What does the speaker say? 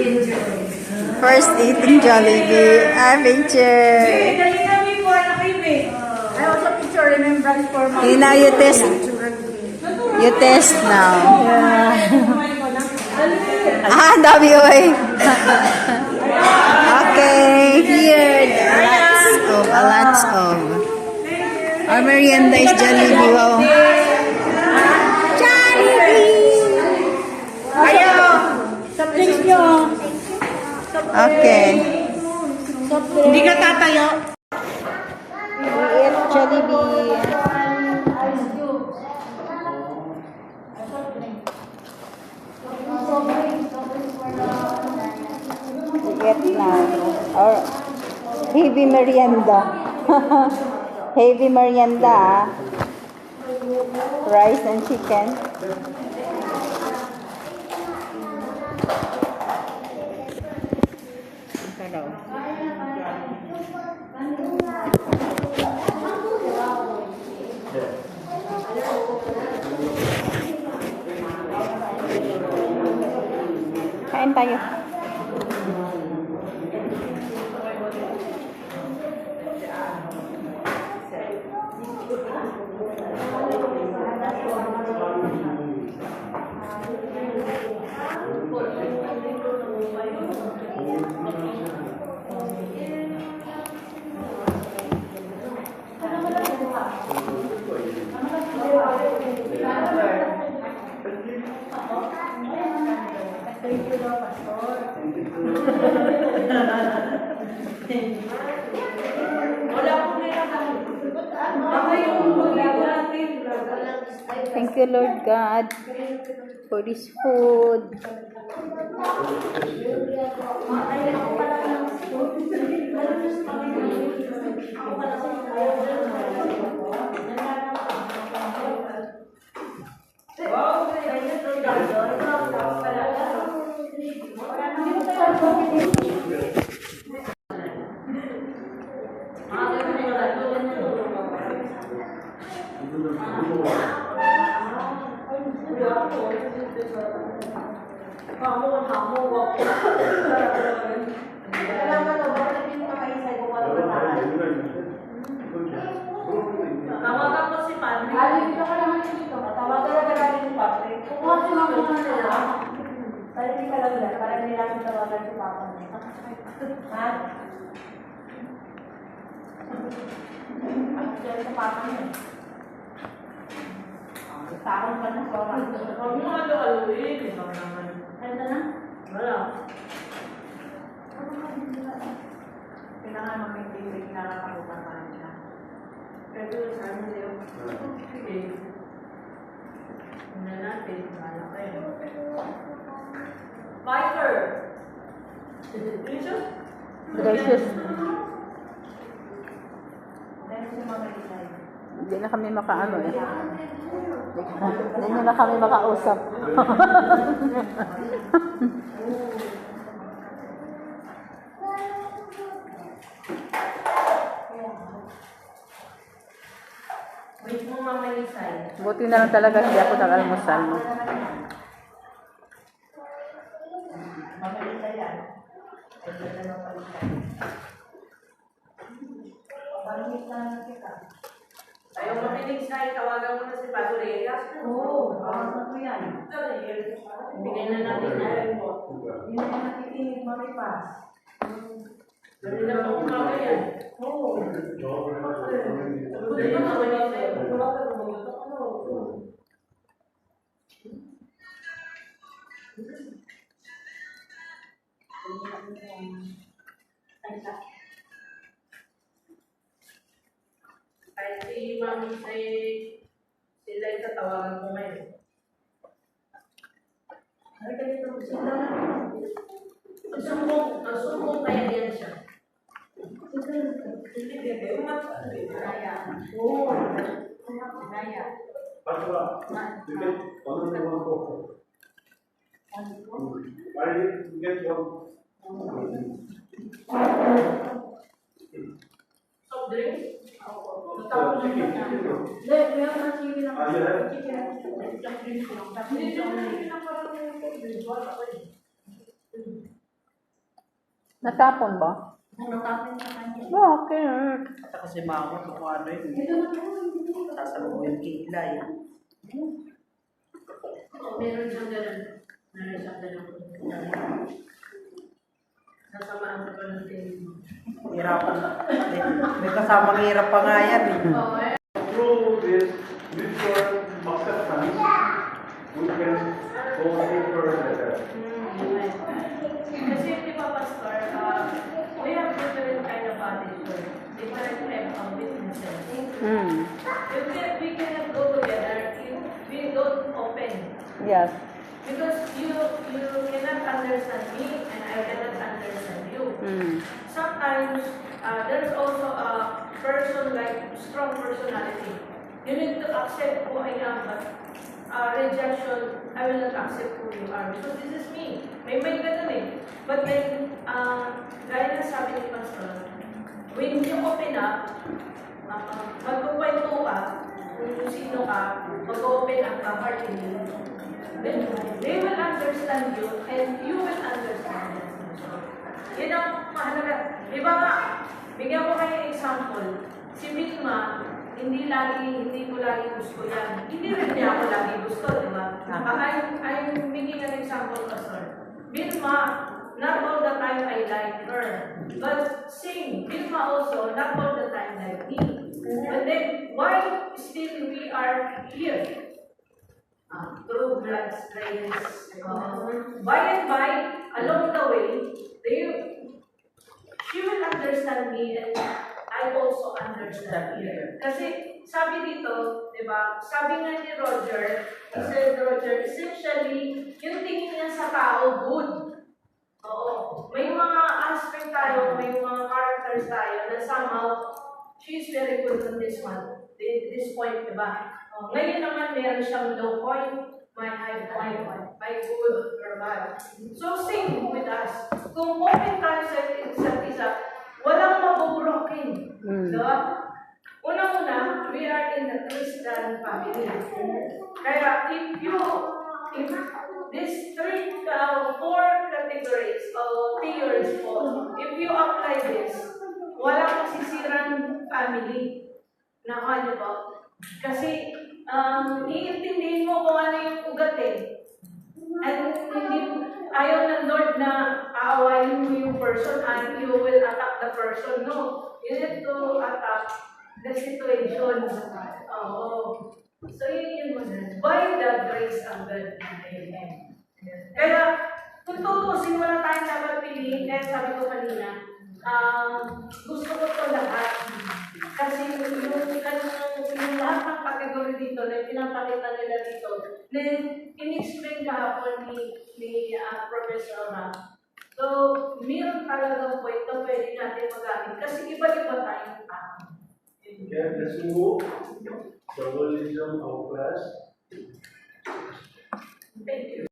First eating Jollibee. Ah, picture. Dali kami po, anak kayo eh. I also picture remembrance for my... Okay, now you test. You test now. Ah, dami oy. Okay, here. A lots of. Our merienda is Jollibee. Wow. Sa place nyo. Okay. Hindi ka tatayo. We eat Jollibee. We eat now. Or heavy merienda. Heavy merienda. Rice and chicken. Hello. Kain tayo. Thank you, Lord God, for this food. Tawagan ko si Patrick. Dito ka naman dito. Tawagan na natin si Patrick. Kumuha si Mama na lang. Para hindi ka lang lang. Para hindi natin tawagan si Papa. Ha? Ang dyan sa Papa niya. Takon ka na. Huwag mo alo-aloin. Ikaw naman. Kaya na? Wala. Kailangan mag-maintain. Kinakakabutan pa rin siya. Pero saan mo yun? Sige. Tingnan natin. Bahala kayo. Viper! Delicious? Delicious. Dahil si Mama Isay. Hindi na kami makaano eh. Hindi nyo na kami makausap. Wait mo Mama Isay. Buti na lang talaga hindi ako nag-almusal. No? Mama Isay yan. Pag-almusal na kita. Ayaw makinig sa tawagan mo na si Pato Reyes. Oo, bawang na ko yan. Bigyan na natin na report. Hindi naman nakikinig, maripas. Dali na po kumaka yan. Oo. Dali na naman yun sa'yo. Kahit si Mami ay sila yung tatawagan ko ngayon. Ay, ganito mo sila. Ang sumbong kaya yan siya. Hindi, bebe. Kaya. Oo. Kaya. Soft drinks? Hindi, meron na sige lang. Hindi naman pinaparating ko. Visual ako eh. Natapon ba? Natapin sa kanya. Okay. Kasi mawag kung ano yun. Sasaluhin kilay. Meron siyang ganun. Meron siyang ganun. Nasamaan ko pa ng tingin mo. Hirapan na. May kasamang hirap pa nga yan eh. Oo, eh. Through this mutual acceptance, we can go deeper better. Kasi di ba, Pastor, we have different kind of attitude, different type of witnesses. We cannot go together if we don't open. Yes. Because you cannot understand me and I cannot understand you. Sometimes there's also a person like strong personality. You need to accept who I am, but rejection, I will not accept who you are because this is me. May ganun eh. But then, gaya na sabi ni Pastor, when you open up, magkukwento ka kung sino ka, mag-open up ka heart in you, then they will understand you and you will understand them. Yan ang mahalaga. Di ba nga, bigyan ko kayo example. Si Vilma, hindi ko lagi gusto yan. Hindi rin niya ako lagi gusto, di ba? I'm making an example, Pastor. Vilma, not all the time I like her. But same, Vilma also, not all the time like me. But then, why still we are here? Through God's grace. By and by, along the way, she will understand me and I also understand her. Kasi sabi dito, di ba, sabi nga ni Roger, he said, Roger, essentially, yung tingin niya sa tao, good. Oo. May mga aspect tayo, may mga characters tayo na somehow, she's very good on this one, this point, di ba? Ngayon naman, meron siyang low point, may high point, may good or bad. So, same with us. Kung open tayo sa isa't isa, walang mabubroken. Diba? Una-una, we are in the Christian family. Kaya, if these four categories of theories po, if you apply this, walang masisirang family. Nakuha niyo po? Kasi, iintindihin mo kung ano yung ugat eh. And hindi, ayaw ng Lord na aawayin mo yung person and you will attack the person. No. You need to attack the situation. Oo. So, yun mo na. By the grace of God. Amen. Kaya, kung tutusin mo na tayo dapat piliin, kaya sabi ko kanina, gusto ko ito lahat. Kasi yung lahat ng kategory dito na pinapakita nila dito, na in-explain kahapon ni Professor Ram. So, meron talagang point na pwede natin magamit. Kasi iba-iba tayong tao. Okay, let's move. The volume of class. Thank you.